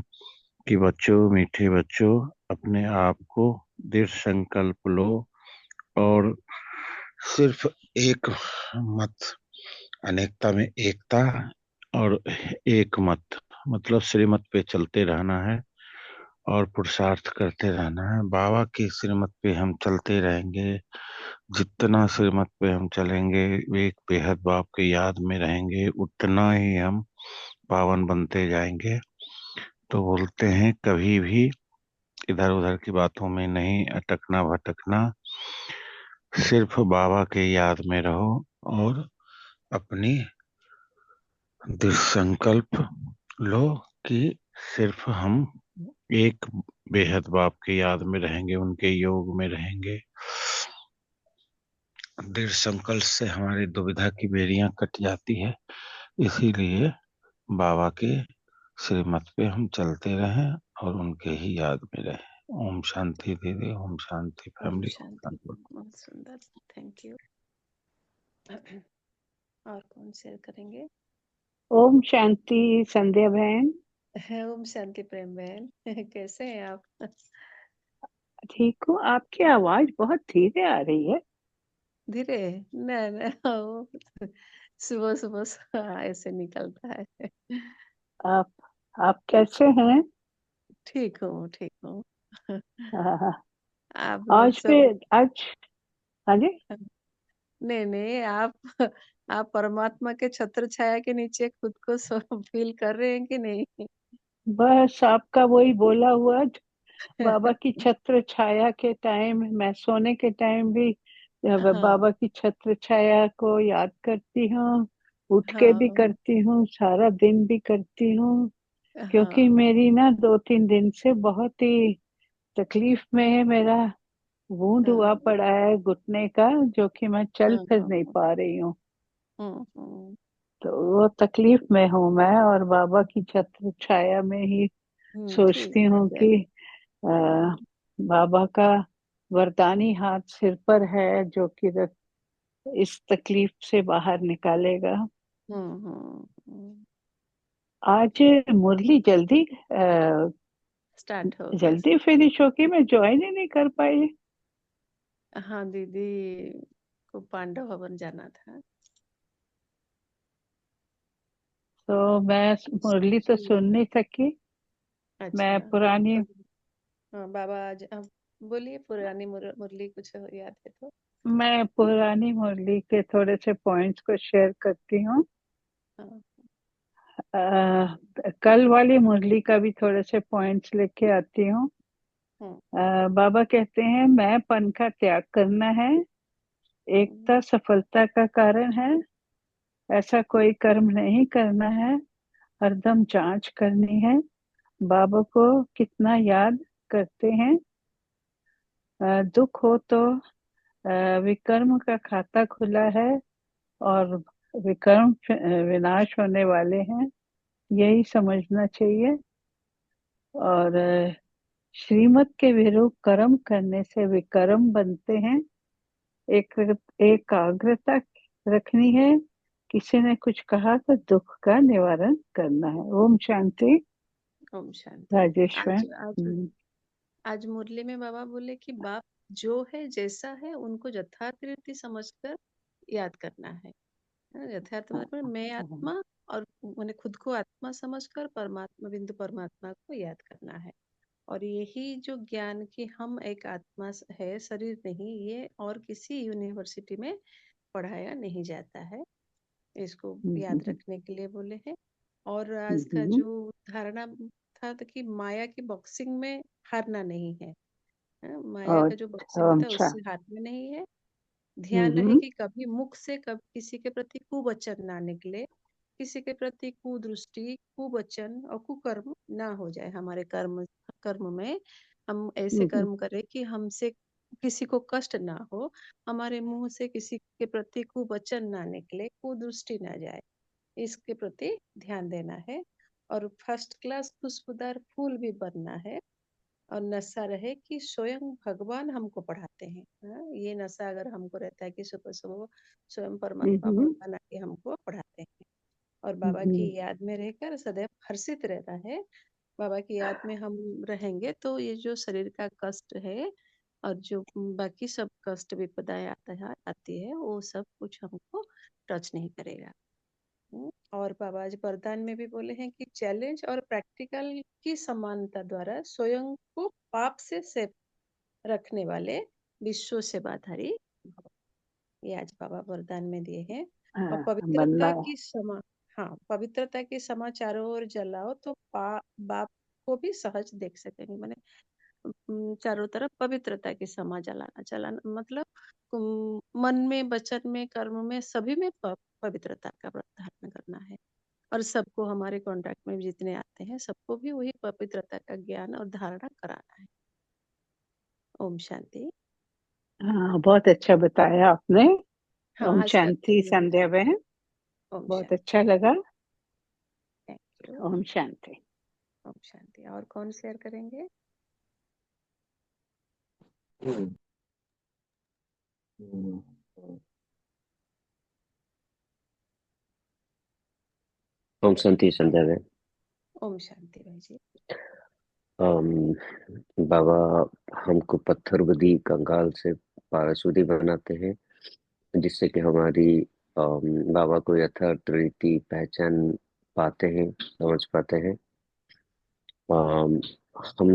कि बच्चों, मीठे बच्चों, अपने आप को दृढ़ संकल्प लो और सिर्फ एक मत, अनेकता में एकता, और एक मत मतलब श्रीमत पे चलते रहना है और पुरुषार्थ करते रहना है। बाबा की श्रीमत पे हम चलते रहेंगे, जितना श्रीमत पे हम चलेंगे, एक बेहद बाप की याद में रहेंगे, उतना ही हम पावन बनते जाएंगे। तो बोलते हैं कभी भी इधर उधर की बातों में नहीं अटकना भटकना, सिर्फ बाबा के याद में रहो और अपनी दृढ़ संकल्प लो कि सिर्फ हम एक बेहद बाप की याद में रहेंगे, उनके योग में रहेंगे। दृढ़ संकल्प से हमारी दुविधा की बेड़ियां कट जाती है, इसीलिए बाबा के श्रीमत पे हम चलते रहें और उनके ही याद में रहें। ओम शांति दीदी, ओम शांति ओम फैमिली, ओम शांति, शांति। बहुत सुंदर, थैंक यू। और कौन शेयर करेंगे? ओम शांति संध्या बहन। ओम शांति प्रेम बहन। कैसे हैं आप? ठीक हूँ, आपकी आवाज बहुत धीरे आ रही है। धीरे? न वो सुबह सुबह ऐसे निकलता है। आप कैसे हैं? ठीक हूँ, ठीक हूँ। आ, आप लोग सब? आज हाँ जी। नहीं नहीं, आप परमात्मा के छत्र छाया के नीचे खुद को फील कर रहे हैं कि नहीं? बस आपका वही बोला हुआ, बाबा की छत्र छाया के टाइम, मैं सोने के टाइम भी हाँ बाबा की छत्र छाया को याद करती हूँ, उठ के भी हाँ करती हूँ, सारा दिन भी करती हूँ। क्योंकि हाँ मेरी ना 2-3 दिन से बहुत ही तकलीफ में है। मेरा वुंड हुआ हाँ पड़ा है घुटने का, जो कि मैं चल हाँ फिर हाँ नहीं पा रही हूँ। हम्म। तो वो तकलीफ में हूँ मैं, और बाबा की छत्र छाया में ही ठीक सोचती है हूँ जय। कि बाबा का वरदानी हाथ सिर पर है, जो कि इस तकलीफ से बाहर निकालेगा। हम्म। आज मुरली जल्दी स्टार्ट हो गया। जल्दी फिनिश होगी, मैं ज्वाइन ही नहीं कर पाई। हाँ दीदी को पांडव भवन जाना था। तो मैं मुरली तो सुन नहीं सकी। अच्छा। मैं पुरानी हाँ बाबा आज आप बोलिए, पुरानी मुरली कुछ याद है तो। मैं पुरानी मुरली के थोड़े से पॉइंट्स को शेयर करती हूँ। हाँ कल वाली मुरली का भी थोड़े से पॉइंट्स लेके आती हूँ। हम्म बाबा कहते हैं मैंपन का त्याग करना है, एकता सफलता का कारण है, ऐसा कोई कर्म नहीं करना है, हरदम जांच करनी है, बाबा को कितना याद करते हैं, दुख हो तो विकर्म का खाता खुला है और विकर्म विनाश होने वाले हैं, यही समझना चाहिए। और श्रीमत के विरुद्ध कर्म करने से विकर्म बनते हैं। एकाग्रता रखनी है। किसी ने कुछ कहा तो दुख का निवारण करना है। ओम शांति। ओम शांति। राजेश आज मैम। आज आज मुरली में बाबा बोले कि बाप जो है जैसा है उनको यथार्थ रीति समझकर याद करना है। यथार्थ मतलब मैं आत्मा, और मैंने खुद को आत्मा समझकर परमात्मा बिंदु परमात्मा को याद करना है। और यही जो ज्ञान कि हम एक आत्मा है, शरीर नहीं, ये और किसी यूनिवर्सिटी में पढ़ाया नहीं जाता है। इसको याद रखने के लिए बोले हैं। और आज का जो धारणा था तो कि माया की बॉक्सिंग में हारना नहीं है। माया का जो बॉक्सिंग होता है उससे हारना नहीं है। ध्यान रहे कि कभी मुख से कभी किसी के प्रति कुवचन ना निकले, किसी के प्रति कुदृष्टि, कुवचन और कुकर्म ना हो जाए। हमारे कर्म में हम ऐसे कर्म करें कि हमसे किसी को कष्ट ना हो, हमारे मुंह से किसी के प्रति कुवचन ना निकले, कुदृष्टि ना जाए, इसके प्रति ध्यान देना है। और फर्स्ट क्लास खुशबूदार फूल भी बनना है। और नशा रहे कि स्वयं भगवान हमको पढ़ाते हैं। ये नशा अगर हमको रहता है कि सुबह सुबह स्वयं परमात्मा भगवान आके हमको पढ़ाते हैं। और बाबा की याद में रहकर सदैव हर्षित रहता है। बाबा की याद में हम रहेंगे तो ये जो शरीर का कष्ट है और जो बाकी सब कष्ट विपदाएं आती है वो सब कुछ हमको टच नहीं करेगा। और बाबा आज वरदान में भी बोले हैं कि चैलेंज और प्रैक्टिकल की समानता द्वारा स्वयं को पाप से सेफ रखने वाले विश्व सेवाधारी भव। ये आज बाबा वरदान में दिए हैं। और पवित्रता की पवित्रता के समा चारों ओर जलाओ तो बाप को भी सहज देख सकेंगे। माने चारों तरफ पवित्रता की समा जलाना मतलब मन में, वचन में, कर्म में, सभी में पवित्रता का व्रत धारण करना है। और सबको, हमारे कॉन्ट्रैक्ट में जितने आते हैं सबको भी वही पवित्रता का ज्ञान और धारणा कराना है। ओम शांति। हाँ, बहुत अच्छा बताया आपने। हाँ, ओम आज का शांति संध्या बहन, ओम बहुत शांति। अच्छा लगा। Thank you. ओम शांति। ओम शांति। और कौन शेयर करेंगे? ओम शांति संध्या बहन। ओम शांति भाई जी। बाबा हमको पत्थरवदी कंगाल से पारसुदी बनाते हैं, जिससे कि हमारी बाबा को यथार्थ रीति पहचान पाते हैं, समझ पाते हैं। हम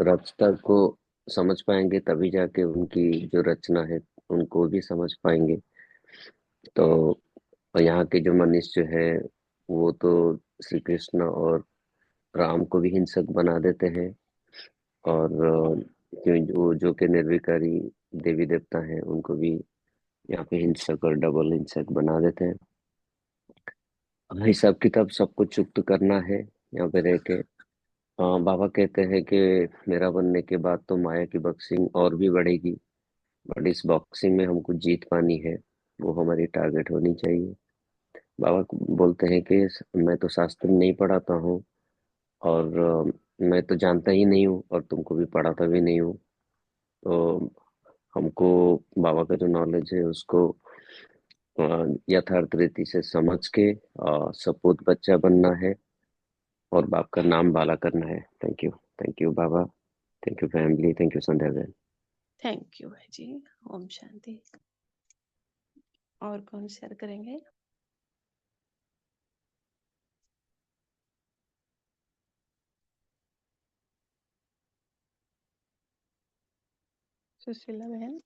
रचना को समझ पाएंगे तभी जाके उनकी जो रचना है उनको भी समझ पाएंगे। तो यहाँ के जो मनुष्य है वो तो श्री कृष्ण और राम को भी हिंसक बना देते हैं, और जो के निर्विकारी देवी देवता हैं उनको भी यहाँ पे हिंसक और डबल हिंसक बना देते हैं। हिसाब किताब सबको चुक्त करना है यहाँ पे रह के। बाबा कहते हैं कि मेरा बनने के बाद तो माया की बॉक्सिंग और भी बढ़ेगी, बट इस बॉक्सिंग में हमको जीत पानी है, वो हमारी टारगेट होनी चाहिए। बाबा बोलते हैं कि मैं तो शास्त्र नहीं पढ़ाता हूँ, और मैं तो जानता ही नहीं हूँ, और तुमको भी पढ़ाता भी नहीं हूँ। तो हमको बाबा का जो नॉलेज है उसको यथार्थ रीति से समझ के सपूत बच्चा बनना है और बाप का नाम बाला करना है। Thank you Baba, thank you family, thank you Sandhya बहन। थैंक यू भाई जी। ओम शांति। और कौन शेयर करेंगे? सुशीला बहन।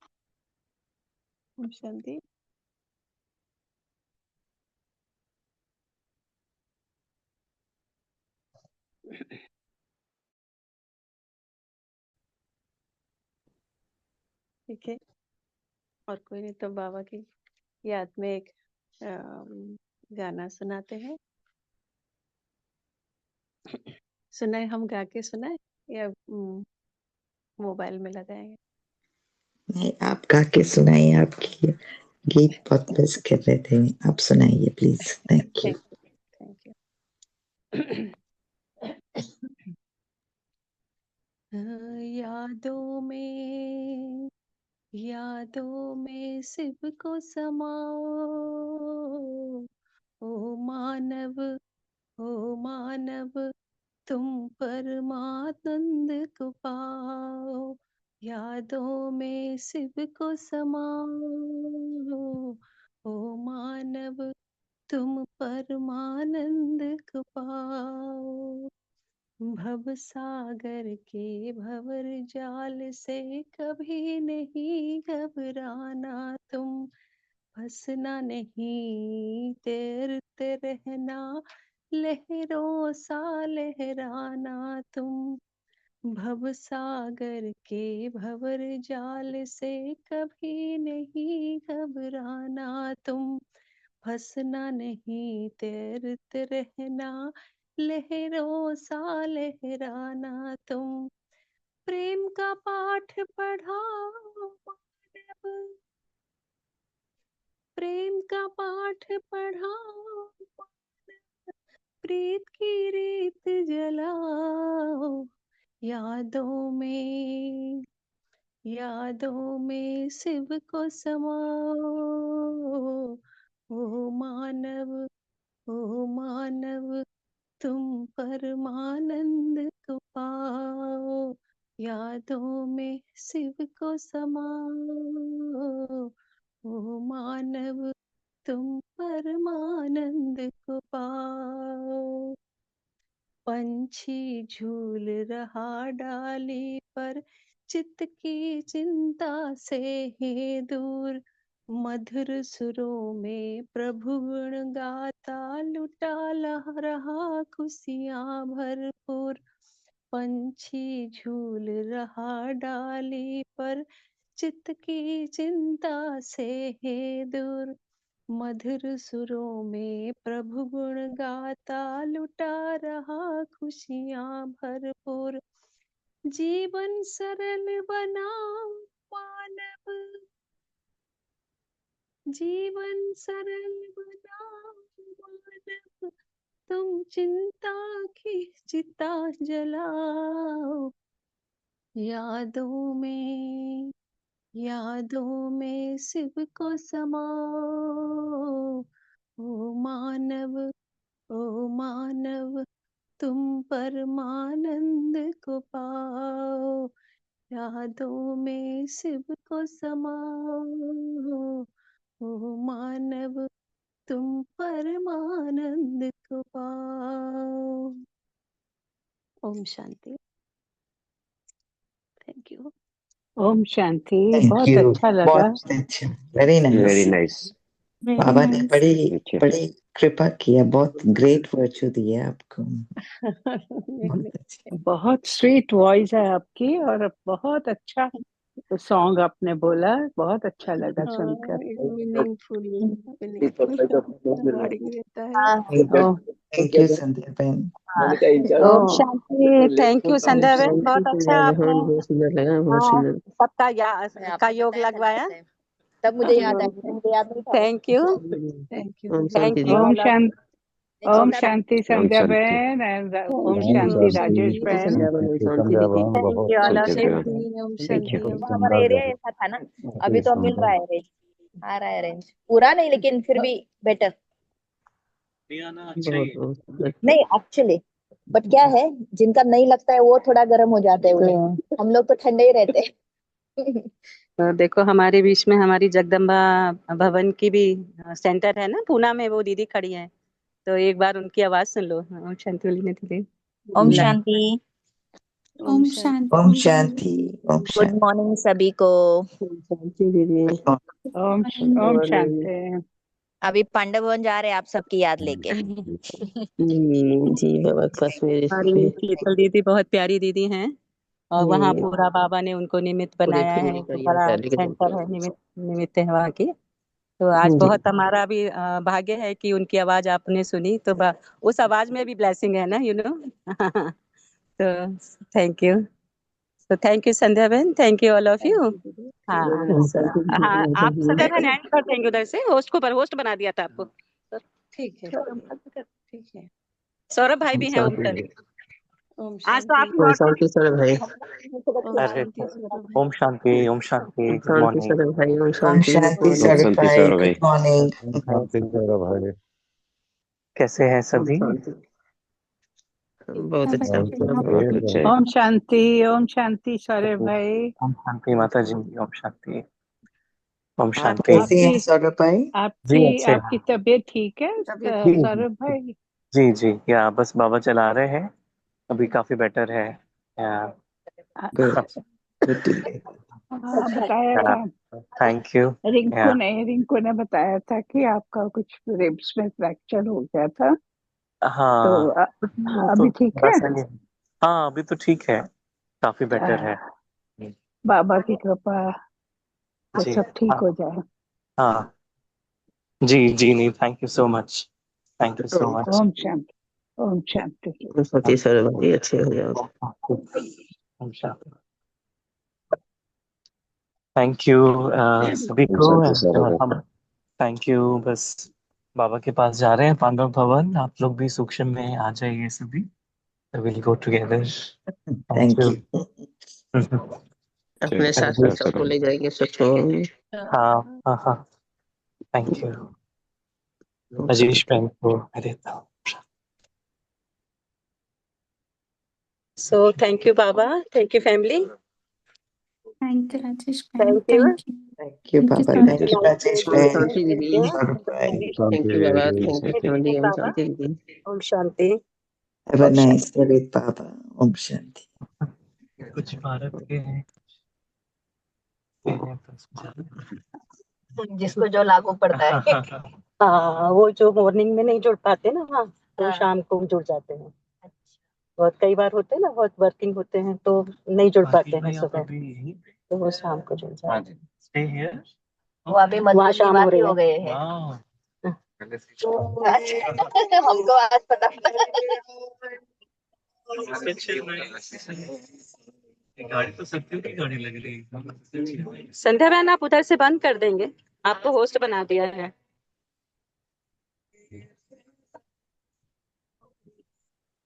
ओम शांति। ठीक है, और कोई नहीं तो बाबा की याद में एक गाना सुनाते हैं। सुनाए, हम गा के सुनाए या मोबाइल में लगाएंगे? नहीं, आप गा के सुनाइए। आपकी गीत बहुत मिस कर रहे थे, आप सुनाइए please. Thank you. Thank you. यादों में शिव को समाओ, ओ मानव तुम परमानंद को पाओ। यादों में शिव को समाओ, ओ मानव तुम परमानंद को पाओ। भव सागर के भंवर जाल से कभी नहीं घबराना तुम, फंसना नहीं तैरते रहना, लहरों सा लहराना तुम। भव सागर के भंवर जाल से कभी नहीं घबराना तुम, फंसना नहीं तैरते रहना, लहरों सा लहराना तुम। प्रेम का पाठ पढ़ाओ मानव, प्रेम का पाठ पढ़ाओ मानव, प्रीत की रीत जलाओ। यादों में शिव को समाओ, ओ मानव तुम परमानंद को पाओ। यादों में शिव को समाओ, ओ मानव तुम परमानंद को पाओ। पंछी झूल रहा डाली पर, चित्त की चिंता से है दूर, मधुर सुरों में प्रभु गुण गाता, लुटा रहा खुशियाँ भरपूर। पंछी झूल रहा डाली पर, चित्त की चिंता से है दूर, मधुर सुरों में प्रभु गुण गाता, लुटा रहा खुशियाँ भरपूर। जीवन सरल बनाओ मानव, जीवन सरल बनाओ मानव, तुम चिंता की चिता जलाओ। यादों में शिव को समाओ, ओ मानव तुम परमानंद को पाओ। यादों में शिव को समाओ, ओ मानव तुम परमानंद को पाओ। Om Shanti. Thank you. Om Shanti. Thank बहुत यू, अच्छा लगा। बहुत अच्छा, very very nice. Nice. Baba ने बड़ी अच्छा। बड़ी कृपा किया, बहुत ग्रेट वर्चू दिया आपको। बहुत अच्छा। बहुत स्वीट वॉइस है आपकी और बहुत अच्छा सॉन्ग आपने बोला, बहुत अच्छा लगा सुनकर। मीनिंगफुल वर्डिंग रहता है। थैंक यू संध्या बहन। हाँ, ओ, ओम शांति। थैंक यू संध्या बहन, बहुत अच्छा आपने बहुत सुंदर लगा, बहुत हाँ सुंदर। सबका का योग लगवाया, तब मुझे याद आया, मुझे याद नहीं था। Thank you, thank you. Om thank Shanti you ji. Om all of Shanti. Om Shanti Om Sandhya Shanti. बहन and Om Thank Shanti you, Rajesh Shanti. बहन। संध्या बहन, ओम शांति दीदी। Thank you all of Thank you. you. Om Thank you. Shanti. Om हमारा एरिया ऐसा था ना, अभी तो मिल रहा है रेंज, आ रहा है रेंज, पूरा नहीं लेकिन फिर भी बेटर बहुत बहुत सुंदर। नहीं एक्चुअली, बट क्या है जिनका नहीं लगता है वो थोड़ा गर्म हो जाता है उन्हें, हम लोग तो ठंडे ही रहते हैं। तो देखो हमारे बीच में हमारी जगदम्बा भवन की भी सेंटर है ना पूना में, वो दीदी खड़ी है, तो एक बार उनकी आवाज सुन लो। ओम शांति बोली दीदी। ओम शांति। ओम शांति। ओम शांति, ओम गुड शांति। मॉर्निंग सभी को। ओम शांति दीदी। ओम शांति। अभी पांडव भवन जा रहे हैं आप सबकी याद लेके। जी बाबा के पास हमारी शीतल दीदी बहुत प्यारी दीदी हैं, और वहाँ जी, पूरा बाबा ने उनको निमित्त पूरे बनाया है, फैमिली का याद बड़ा लेके सेंटर है, निमित्त है वहाँ की। तो आज जी। बहुत हमारा भी भाग्य है कि उनकी आवाज आपने सुनी, तो उस आवाज में भी ब्लेसिंग है ना, यू नो। तो थैंक यू, तो थैंक यू संध्या बहन, thank you all of you. हाँ ओम शांति दीदी, हाँ, ओम आप शांति संध्या दीदी। बहन एंड कर देंगे उधर से, होस्ट बना दिया था आपको। ठीक है, ठीक है। सौरभ भाई भी हैं शांति उधर। दीदी। ओम आज तो आप ओम लौट शांति सौरभ भाई। ओम अरे शांति सौरभ भाई। ओम शांति, ओम शांति, ओम गुड शांति मॉर्निंग। सौरभ भाई। Om Om Shanti, good Shanti Om morning. सौरभ शांति भाई, सौरभ गुड भाई। मॉर्निंग। शांति सौरभ भाई। कैसे हैं ओम सभी? शांति। बहुत सब अच्छा, अच्छे पूरा हैं। बहुत बहुत अच्छा। जय ओम शांति सौरभ भाई। ओम शांति माता जी, ओम शांति, ओम आप शांति। कैसे हैं आपकी सौरभ भाई? जी आपकी अच्छे आपकी हैं। तबीयत ठीक है जी सौरभ भाई? जी जी, या बस बाबा चला रहे हैं, अभी काफी बेटर है। आ- गुड, गुड टू हियर। हाँ, बताया था थैंक यू। या रिंकू ने बताया था कि आपका कुछ रिब्स में फ्रैक्चर हो गया था। तो हाँ, वो तो अभी ठीक थोड़ा है? सा ही। हाँ अभी तो ठीक है, काफी बेटर है। बाबा की कृपा से जी सब ठीक हाँ। हो जाए। हाँ जी जी, नहीं thank you so much, thank you so much. Om Shanti. Om Shanti. Om Shanti Saurabh भाई, अच्छे हो जाओ। ओम शांति। थैंक यू सभी ओम को। शांति सौरभ भाई। हम थैंक यू, बस बाबा के पास जा रहे हैं पांडव भवन, आप लोग भी सूक्ष्म में आ जाइए सभी, will go together. Thank thank you. You. अपने जय साथ में जय सबको सौरभ ले जाएंगे सूक्ष्म में। हाँ हाँ हाँ, थैंक यू। ओम राजेश शांति। बहन को मैं देता हूँ। So thank you, Baba. Thank you, family. Thank you Rajesh बहन, Thank you. Thank you, thank you thank you बाबा, सौरभ। थैंक यू राजेश ओम बहन, शांति Thank दीदी। you. सौरभ भाई। थैंक यू बाबा, जय थैंक यू जय शांति। ओम Baba. शांति दीदी। Om Shanti. Have a Om nice Shanti. Day बाबा। ओम शांति। कुछ भारत के हैं जिसको जो लागू पड़ता है। हाँ, वो जो मॉर्निंग में नहीं जुड़ पाते ना, हाँ, तो शाम को जुड़ जाते हैं। बहुत कई बार होते हैं ना, बहुत वर्किंग होते हैं तो नहीं जुड़ पाते हैं सुबह, तो वो शाम को जुड़ जाते हैं। Stay here. वो अभी वहाँ मधुर शाम हो निवासी रही हो है। गए हैं। हमको आज पता गाड़ी तो सत्यों की गाड़ी लग रही है। संध्या बहन, आप उधर से बंद कर देंगे, आपको होस्ट बना दिया है।